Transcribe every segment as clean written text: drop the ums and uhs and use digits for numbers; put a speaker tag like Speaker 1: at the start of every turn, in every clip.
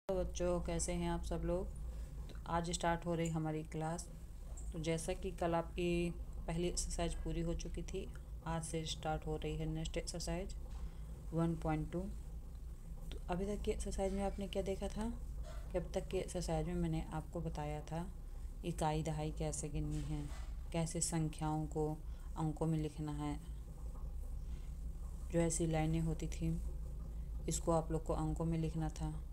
Speaker 1: तो बच्चों, कैसे हैं आप सब लोग। तो आज स्टार्ट हो रही हमारी क्लास। तो जैसा कि कल आपकी पहली एक्सरसाइज पूरी हो चुकी थी, आज से स्टार्ट हो रही है नेक्स्ट एक्सरसाइज 1.2। तो अभी तक की एक्सरसाइज में आपने क्या देखा था कि अब तक की एक्सरसाइज में मैंने आपको बताया था इकाई दहाई कैसे गिननी है, कैसे संख्याओं को अंकों में लिखना है। जो ऐसी लाइनें होती थी इसको आप लोग को अंकों में लिखना था,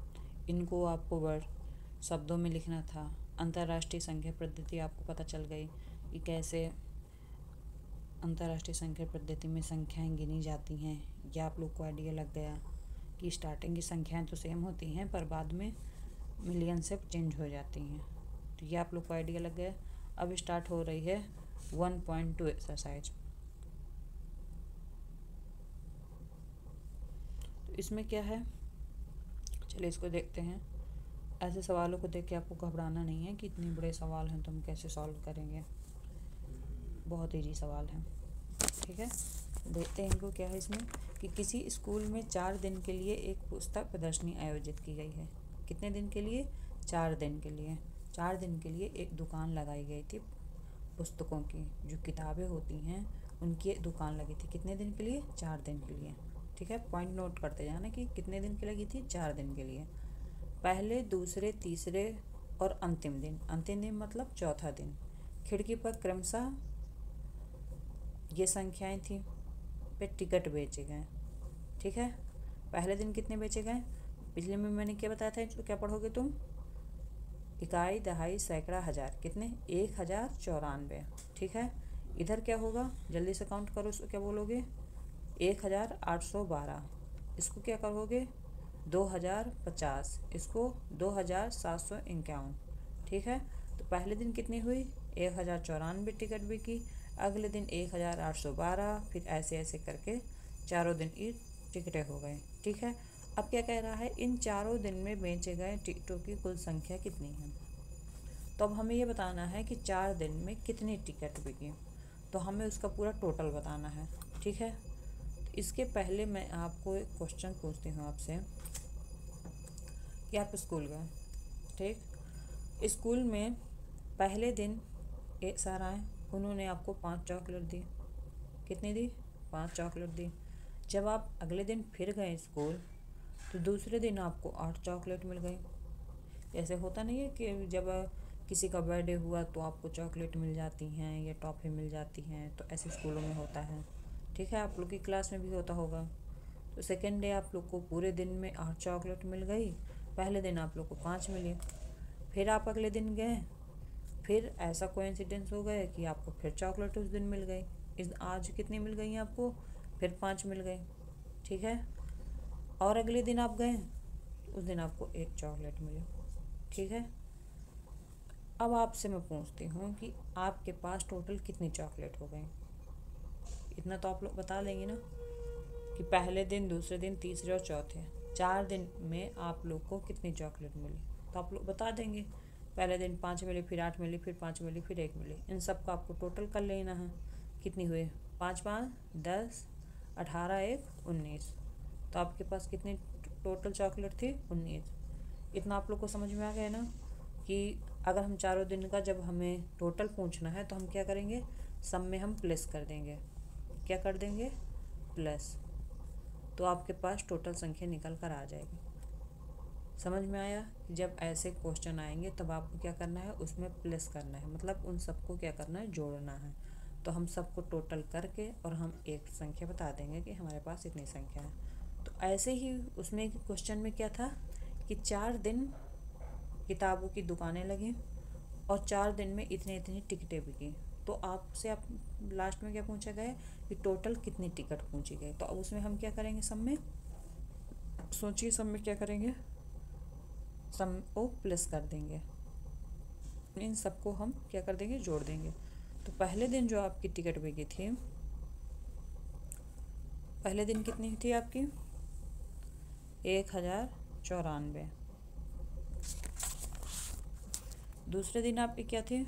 Speaker 1: इनको आपको वर्ड शब्दों में लिखना था। अंतर्राष्ट्रीय संख्या पद्धति आपको पता चल गई कि कैसे अंतर्राष्ट्रीय संख्या पद्धति में संख्याएं गिनी जाती हैं। यह आप लोग को आइडिया लग गया कि स्टार्टिंग की संख्याएं तो सेम होती हैं पर बाद में मिलियन से चेंज हो जाती हैं। तो ये आप लोग को आइडिया लग गया। अब स्टार्ट हो रही है 1.2 एक्सरसाइज। तो इसमें क्या है, चलिए इसको देखते हैं। ऐसे सवालों को देख के आपको घबराना नहीं है कि इतने बड़े सवाल हैं तो हम कैसे सॉल्व करेंगे। बहुत ईजी सवाल है, ठीक है। देखते हैं इनको क्या है इसमें कि किसी स्कूल में 4 दिन के लिए एक पुस्तक प्रदर्शनी आयोजित की गई है। कितने दिन के लिए? 4 दिन के लिए। 4 दिन के लिए एक दुकान लगाई गई थी पुस्तकों की, जो किताबें होती हैं उनकी एक दुकान लगी थी। कितने दिन के लिए? 4 दिन के लिए, ठीक है। पॉइंट नोट करते जाना कि कितने दिन की लगी थी? 4 दिन के लिए। पहले, दूसरे, तीसरे और अंतिम दिन। अंतिम दिन मतलब चौथा दिन। खिड़की पर क्रमशः ये संख्याएं थी पे टिकट बेचे गए, ठीक है। पहले दिन कितने बेचे गए? पिछले में मैंने क्या बताया था, इसको क्या पढ़ोगे तुम? इकाई, दहाई, सैकड़ा, हजार। कितने? 1094, ठीक है। इधर क्या होगा, जल्दी से काउंट करो, इसको क्या बोलोगे? 1812। इसको क्या करोगे? 2050। इसको 2751, ठीक है। तो पहले दिन कितनी हुई? 1094 टिकट बिकी। अगले दिन 1812, फिर ऐसे ऐसे करके चारों दिन ये टिकटें हो गए, ठीक है। अब क्या कह रहा है, इन चारों दिन में बेचे गए टिकटों की कुल संख्या कितनी है। तो अब हमें ये बताना है कि 4 दिन में कितनी टिकट बिकी, तो हमें उसका पूरा टोटल बताना है, ठीक है। तो इसके पहले मैं आपको एक क्वेश्चन पूछती हूँ आपसे कि आप स्कूल गए, ठीक। स्कूल में पहले दिन एक सर आए, उन्होंने आपको 5 चॉकलेट दी। कितनी दी? 5 चॉकलेट दी। जब आप अगले दिन फिर गए स्कूल तो दूसरे दिन आपको 8 चॉकलेट मिल गई। जैसे होता नहीं है कि जब किसी का बर्थडे हुआ तो आपको चॉकलेट मिल जाती हैं या टॉफ़ी मिल जाती हैं, तो ऐसे स्कूलों में होता है, ठीक है। आप लोग की क्लास में भी होता होगा। तो सेकेंड डे आप लोग को पूरे दिन में 8 चॉकलेट मिल गई। पहले दिन आप लोग को 5 मिली। फिर आप अगले दिन गए, फिर ऐसा कोइंसिडेंस हो गया कि आपको फिर चॉकलेट उस दिन मिल गई। आज कितनी मिल गई आपको? फिर 5 मिल गई, ठीक है। और अगले दिन आप गए, उस दिन आपको 1 चॉकलेट मिली, ठीक है। अब आपसे मैं पूछती हूँ कि आपके पास टोटल कितनी चॉकलेट हो गई। इतना तो आप लोग बता देंगे ना कि पहले दिन, दूसरे दिन, तीसरे और चौथे 4 दिन में आप लोग को कितनी चॉकलेट मिली, तो आप लोग बता देंगे। पहले दिन 5 मिली, फिर 8 मिली, फिर 5 मिली, फिर 1 मिली। इन सब का आपको टोटल कर लेना है। कितनी हुई? 5 5 10, 18 1 19। तो आपके पास कितनी टोटल चॉकलेट थी? 19। इतना आप लोग को समझ में आ गया ना कि अगर हम चारों दिन का जब हमें टोटल पूछना है तो हम क्या करेंगे, सब में हम प्लस कर देंगे। क्या कर देंगे? प्लस। तो आपके पास टोटल संख्या निकल कर आ जाएगी। समझ में आया? जब ऐसे क्वेश्चन आएंगे तब आपको क्या करना है, उसमें प्लस करना है, मतलब उन सबको क्या करना है, जोड़ना है। तो हम सबको टोटल करके और हम एक संख्या बता देंगे कि हमारे पास इतनी संख्या है। तो ऐसे ही उसमें क्वेश्चन में क्या था कि 4 दिन किताबों की दुकानें लगी और 4 दिन में इतनी इतनी टिकटें बिकी। तो आपसे आप लास्ट में क्या पूछा गया कि टोटल कितनी टिकट पूछी गई। तो अब उसमें हम क्या करेंगे, सब में सोचिए, सब में क्या करेंगे, सब को प्लस कर देंगे। इन सबको हम क्या कर देंगे, जोड़ देंगे। तो पहले दिन जो आपकी टिकट बिकी थी, पहले दिन कितनी थी आपकी? 1094। दूसरे दिन आपकी क्या थी?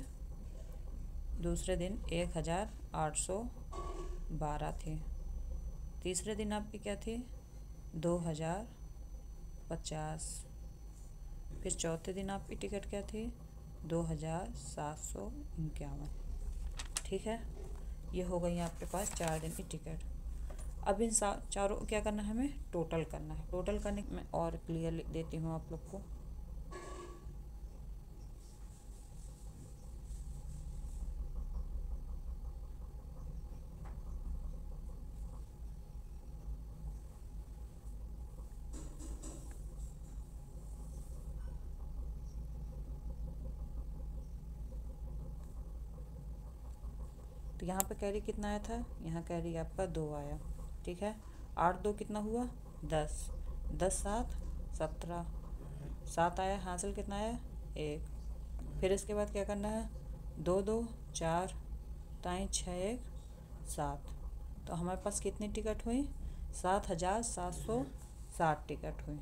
Speaker 1: दूसरे दिन 1812 थी। तीसरे दिन आपकी क्या थी? 2050। फिर चौथे दिन आपकी टिकट क्या थी? 2751। ठीक है, ये हो गई आपके पास 4 दिन की टिकट। अब इन चारों क्या करना है, हमें टोटल करना है। टोटल करने में और क्लियर लिख देती हूँ आप लोग को। तो यहाँ पे कैरी कितना आया था? यहाँ कैरी आपका 2 आया। ठीक है, 8 2 कितना हुआ? 10। 10 7 17। 7 आया, हासिल कितना आया? 1। फिर इसके बाद क्या करना है? 2 2 4 ताई 6 1 7। तो हमारे पास कितनी टिकट हुई? 7760 टिकट हुई।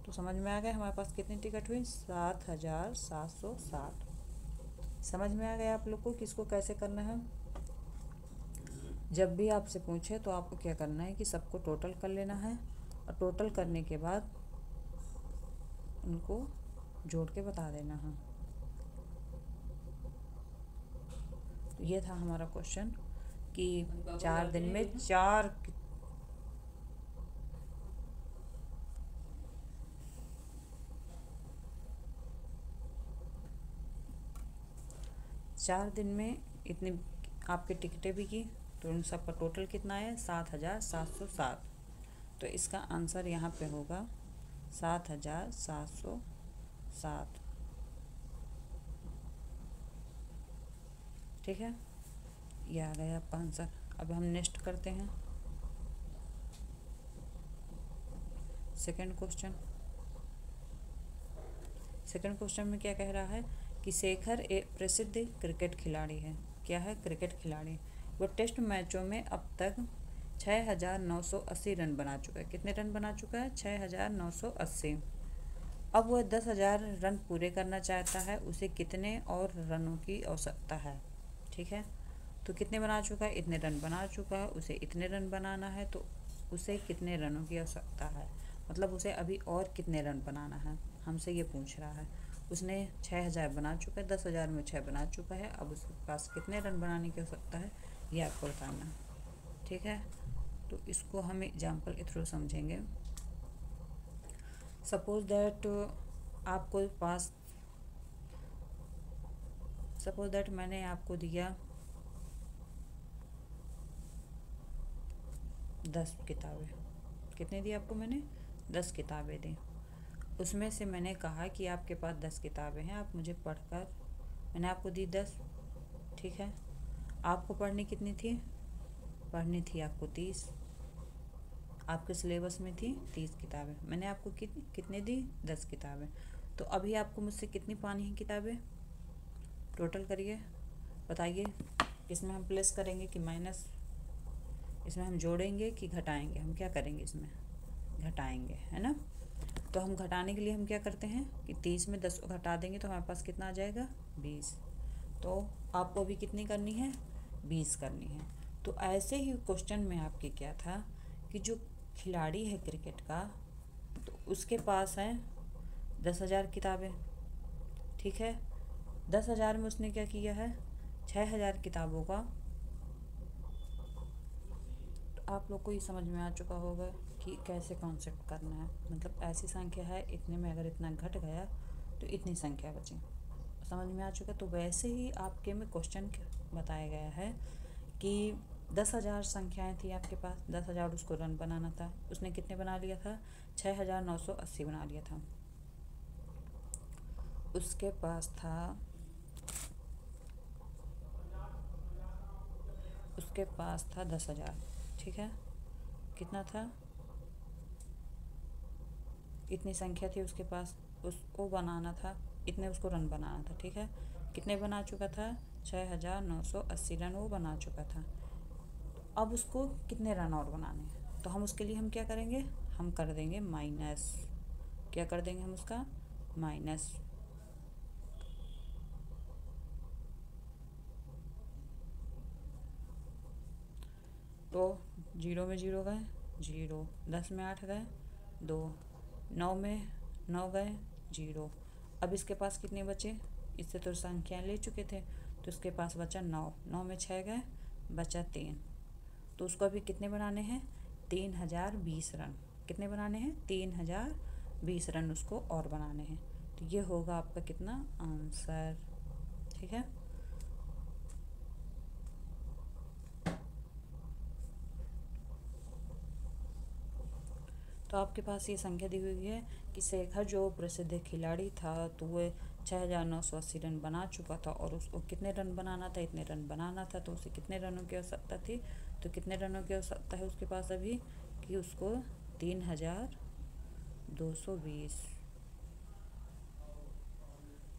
Speaker 1: तो समझ में आ गया हमारे पास कितनी टिकट हुई? 7760। समझ में आ गया आप लोग को कि इसको कैसे करना है? जब भी आपसे पूछे तो आपको क्या करना है कि सबको टोटल कर लेना है, और टोटल करने के बाद उनको जोड़ के बता देना है। तो ये था हमारा क्वेश्चन कि 4 दिन में 4 दिन में इतनी आपकी टिकटें भी की, तो उन सब का टोटल कितना है? 7760। तो इसका आंसर यहाँ पे होगा 7760। ठीक है, ये आ गया आपका आंसर। अब हम नेक्स्ट करते हैं सेकंड क्वेश्चन। सेकंड क्वेश्चन में क्या कह रहा है कि शेखर एक प्रसिद्ध क्रिकेट खिलाड़ी है। क्या है? क्रिकेट खिलाड़ी। वो टेस्ट मैचों में अब तक 6980 रन बना चुका है। कितने रन बना चुका है? 6980। अब वह 10,000 रन पूरे करना चाहता है, उसे कितने और रनों की आवश्यकता है? ठीक है, तो कितने बना चुका है? इतने रन बना चुका है, उसे इतने रन बनाना है, तो उसे कितने रनों की आवश्यकता है, मतलब उसे अभी और कितने रन बनाना है, हमसे ये पूछ रहा है। उसने 6000 बना चुका है, 10,000 में 6 बना चुका है, अब उसके पास कितने रन बनाने की आवश्यकता है, ये आपको बताना है। ठीक है, तो इसको हम एग्जाम्पल के थ्रू समझेंगे। सपोज दैट मैंने आपको दिया 10 किताबें। कितनी दी आपको मैंने? 10 किताबें दी। उसमें से मैंने कहा कि आपके पास 10 किताबें हैं, आप मुझे पढ़कर, मैंने आपको दी 10। ठीक है, आपको पढ़नी कितनी थी? पढ़नी थी आपको 30। आपके सिलेबस में थी 30 किताबें। मैंने आपको कितने दी? 10 किताबें। तो अभी आपको मुझसे कितनी पानी है किताबें? टोटल करिए, बताइए। इसमें हम प्लस करेंगे कि माइनस? इसमें हम जोड़ेंगे कि घटाएंगे? हम क्या करेंगे इसमें? घटाएंगे, है ना। तो हम घटाने के लिए हम क्या करते हैं कि 30 में 10 घटा देंगे तो हमारे पास कितना आ जाएगा? 20। तो आपको अभी कितनी करनी है? 20 करनी है। तो ऐसे ही क्वेश्चन में आपके क्या था कि जो खिलाड़ी है क्रिकेट का, तो उसके पास है 10,000 किताबें। ठीक है, 10,000 में उसने क्या किया है? 6,000 किताबों का। तो आप लोग को ये समझ में आ चुका होगा कि कैसे कॉन्सेप्ट करना है। मतलब ऐसी संख्या है, इतने में अगर इतना घट गया तो इतनी संख्या बची। समझ में आ चुका। तो वैसे ही आपके में क्वेश्चन बताया गया है कि 10,000 संख्याएं थी आपके पास, 10,000 उसको रन बनाना था। उसने कितने बना लिया था? 6980 बना लिया था। उसके पास था 10,000। ठीक है, कितना था? इतनी संख्या थी उसके पास, उसको बनाना था, इतने उसको रन बनाना था। ठीक है, कितने बना चुका था? 6980 रन वो बना चुका था। अब उसको कितने रन और बनाने हैं? तो हम उसके लिए हम क्या करेंगे? हम कर देंगे माइनस। क्या कर देंगे हम उसका? माइनस। तो 0 में 0 गए, 0। 10 में 8 गए, 2। 9 में 9 गए 0। अब इसके पास कितने बचे, इससे तो संख्या ले चुके थे, तो इसके पास बचा 9, 9 में 6 गए, बचा 3। तो उसको अभी कितने बनाने हैं, 3020 रन। कितने बनाने हैं, 3020 रन उसको और बनाने हैं। तो ये होगा आपका कितना आंसर, ठीक है। तो आपके पास ये संख्या दी हुई है कि शेखर जो प्रसिद्ध खिलाड़ी था, तो वह 6980 रन बना चुका था और उसको कितने रन बनाना था, इतने रन बनाना था। तो उसे कितने रनों की आवश्यकता थी, तो कितने रनों की आवश्यकता है उसके पास अभी, कि उसको 3220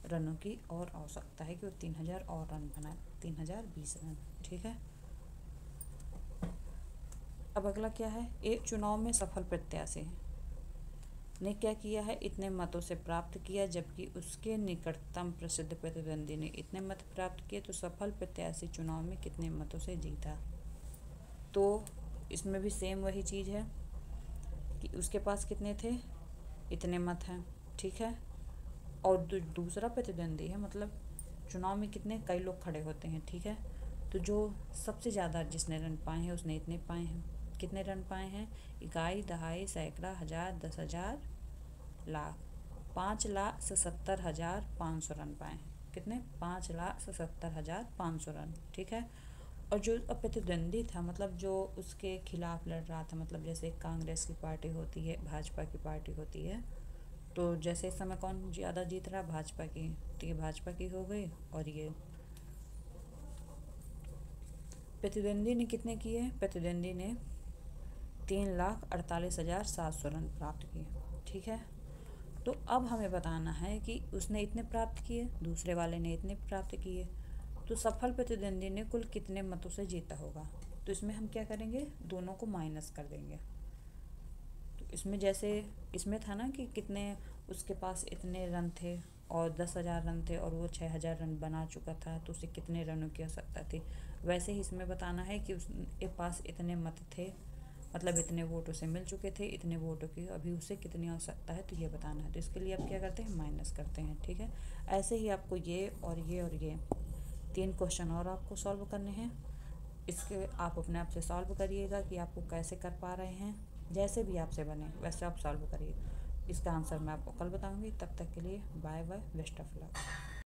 Speaker 1: रनों की और आवश्यकता है, कि वो 3000 और रन बनाए, 3020 रन, ठीक है। अब अगला क्या है, एक चुनाव में सफल प्रत्याशी ने क्या किया है, इतने मतों से प्राप्त किया, जबकि उसके निकटतम प्रसिद्ध प्रतिद्वंदी ने इतने मत प्राप्त किए। तो सफल प्रत्याशी चुनाव में कितने मतों से जीता। तो इसमें भी सेम वही चीज़ है कि उसके पास कितने थे, इतने मत हैं, ठीक है। और दूसरा प्रतिद्वंदी है, मतलब चुनाव में कितने कई लोग खड़े होते हैं, ठीक है। तो जो सबसे ज़्यादा जिसने रन पाए हैं उसने इतने पाए हैं। कितने रन पाए हैं, इकाई, दहाई, सैकड़ा, हज़ार, 10,000, लाख, 5,70,500 रन पाए हैं। कितने, 5,70,500 रन, ठीक है। और जो प्रतिद्वंदी था, मतलब जो उसके खिलाफ लड़ रहा था, मतलब जैसे कांग्रेस की पार्टी होती है, भाजपा की पार्टी होती है, तो जैसे इस समय कौन ज़्यादा जीत रहा, भाजपा की, तो ये भाजपा की हो गई। और ये प्रतिद्वंदी ने कितने किए, प्रतिद्वंदी ने 3,48,700 रन प्राप्त किए, ठीक है। तो अब हमें बताना है कि उसने इतने प्राप्त किए, दूसरे वाले ने इतने प्राप्त किए, तो सफल प्रतिद्वंदी ने कुल कितने मतों से जीता होगा। तो इसमें हम क्या करेंगे, दोनों को माइनस कर देंगे। तो इसमें जैसे इसमें था ना कि कितने उसके पास इतने रन थे और 10,000 रन थे और वो 6,000 रन बना चुका था, तो उसे कितने रनों की आवश्यकता थी। वैसे ही इसमें बताना है कि उसके पास इतने मत थे, मतलब इतने वोट उसे मिल चुके थे, इतने वोटों की अभी उसे कितनी आवश्यकता है, तो ये बताना है। तो इसके लिए आप क्या करते हैं, माइनस करते हैं, ठीक है। ऐसे ही आपको ये और ये और ये 3 क्वेश्चन और आपको सॉल्व करने हैं। इसके आप अपने आप से सॉल्व करिएगा कि आपको कैसे कर पा रहे हैं, जैसे भी आपसे बने वैसे आप सॉल्व करिए। इसका आंसर मैं आपको कल बताऊंगी। तब तक के लिए bye bye, best of luck.